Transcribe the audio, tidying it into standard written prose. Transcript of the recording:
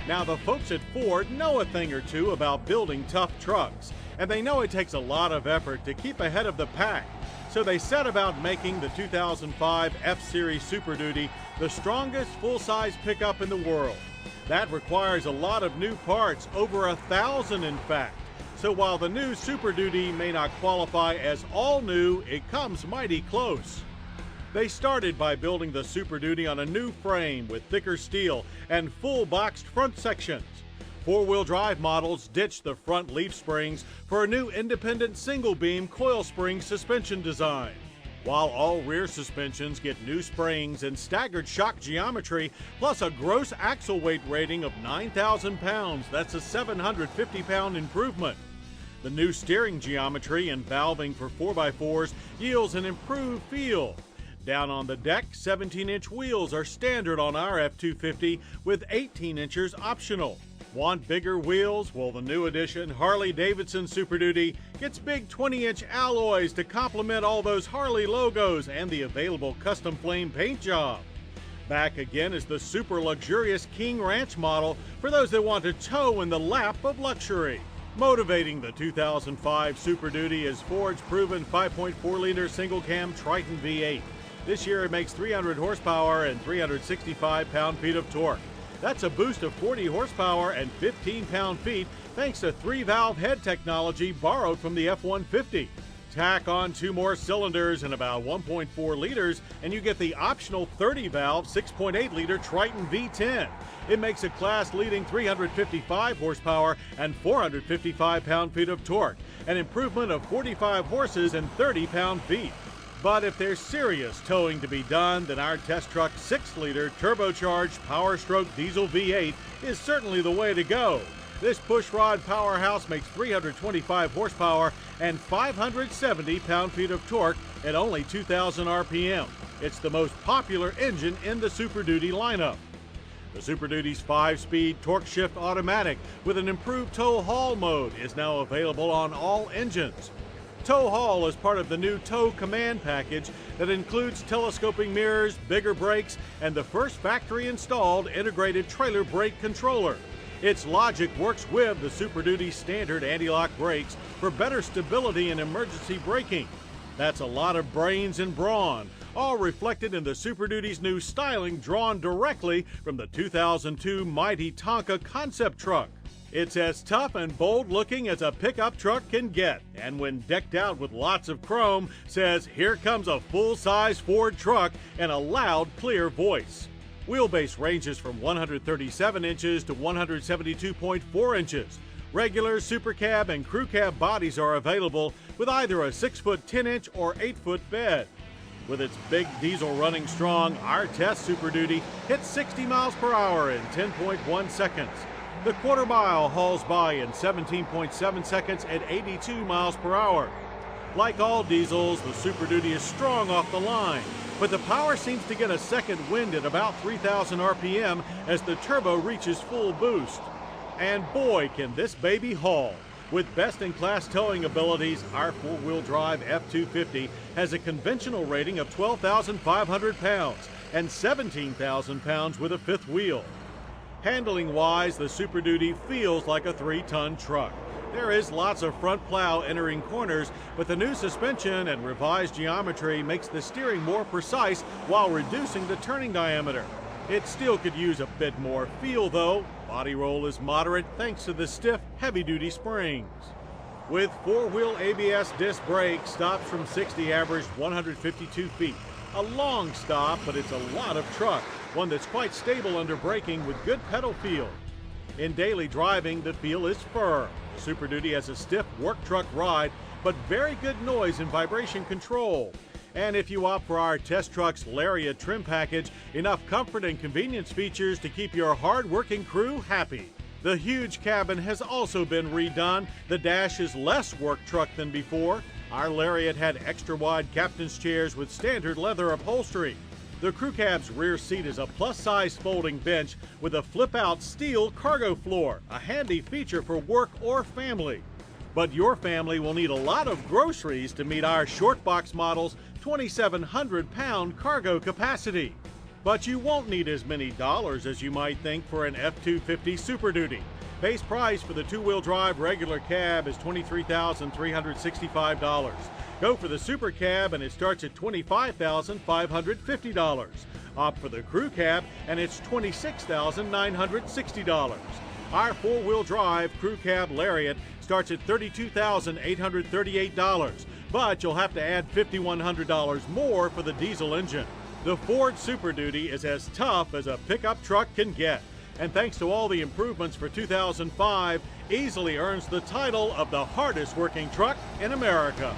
Now, the folks at Ford know a thing or two about building tough trucks, and they know it takes a lot of effort to keep ahead of the pack. So they set about making the 2005 F-Series Super Duty the strongest full-size pickup in the world. That requires a lot of new parts, over 1,000 in fact. So while the new Super Duty may not qualify as all new, it comes mighty close. They started by building the Super Duty on a new frame with thicker steel and full boxed front sections. Four-wheel drive models ditched the front leaf springs for a new independent single-beam coil spring suspension design. While all rear suspensions get new springs and staggered shock geometry, plus a gross axle weight rating of 9,000 pounds, that's a 750-pound improvement. The new steering geometry and valving for 4x4s yields an improved feel. Down on the deck, 17-inch wheels are standard on our F-250 with 18 inches optional. Want bigger wheels? Well, the new edition Harley-Davidson Super Duty gets big 20-inch alloys to complement all those Harley logos and the available custom flame paint job. Back again is the super luxurious King Ranch model for those that want to tow in the lap of luxury. Motivating the 2005 Super Duty is Ford's proven 5.4-liter single-cam Triton V8. This year it makes 300 horsepower and 365 pound-feet of torque. That's a boost of 40 horsepower and 15 pound-feet thanks to 3-valve head technology borrowed from the F-150. Tack on 2 more cylinders and about 1.4 liters and you get the optional 30-valve 6.8-liter Triton V10. It makes a class-leading 355 horsepower and 455 pound-feet of torque, an improvement of 45 horses and 30 pound-feet. But if there's serious towing to be done, then our test truck 6-liter turbocharged Power Stroke diesel V8 is certainly the way to go. This pushrod powerhouse makes 325 horsepower and 570 pound-feet of torque at only 2,000 RPM. It's the most popular engine in the Super Duty lineup. The Super Duty's 5-speed torque shift automatic with an improved tow haul mode is now available on all engines. Tow haul is part of the new tow command package that includes telescoping mirrors, bigger brakes, and the first factory-installed integrated trailer brake controller. Its logic works with the Super Duty standard anti-lock brakes for better stability and emergency braking. That's a lot of brains and brawn, all reflected in the Super Duty's new styling drawn directly from the 2002 Mighty Tonka concept truck. It's as tough and bold looking as a pickup truck can get, and when decked out with lots of chrome, says, "Here comes a full-size Ford truck," in a loud, clear voice. Wheelbase ranges from 137 inches to 172.4 inches. Regular, Super Cab, and Crew Cab bodies are available with either a 6-foot 10-inch or 8-foot bed. With its big diesel running strong, our test Super Duty hits 60 miles per hour in 10.1 seconds. The quarter mile hauls by in 17.7 seconds at 82 miles per hour. Like all diesels, the Super Duty is strong off the line, but the power seems to get a second wind at about 3,000 RPM as the turbo reaches full boost. And boy, can this baby haul! With best-in-class towing abilities, our four-wheel drive F-250 has a conventional rating of 12,500 pounds and 17,000 pounds with a fifth wheel. Handling-wise, the Super Duty feels like a 3-ton truck. There is lots of front plow entering corners, but the new suspension and revised geometry makes the steering more precise while reducing the turning diameter. It still could use a bit more feel though. Body roll is moderate thanks to the stiff, heavy-duty springs. With four-wheel ABS disc brakes, stops from 60 averaged 152 feet. A long stop, but it's a lot of truck, one that's quite stable under braking with good pedal feel. In daily driving, the feel is firm. The Super Duty has a stiff work truck ride, but very good noise and vibration control. And if you opt for our test truck's Lariat trim package, enough comfort and convenience features to keep your hard-working crew happy. The huge cabin has also been redone. The dash is less work truck than before. Our Lariat had extra-wide captain's chairs with standard leather upholstery. The crew cab's rear seat is a plus-size folding bench with a flip-out steel cargo floor, a handy feature for work or family. But your family will need a lot of groceries to meet our short box model's 2,700-pound cargo capacity. But you won't need as many dollars as you might think for an F-250 Super Duty. Base price for the two-wheel drive regular cab is $23,365. Go for the Super Cab and it starts at $25,550. Opt for the Crew Cab and it's $26,960. Our four-wheel drive Crew Cab Lariat starts at $32,838, but you'll have to add $5,100 more for the diesel engine. The Ford Super Duty is as tough as a pickup truck can get, and thanks to all the improvements for 2005, easily earns the title of the hardest working truck in America.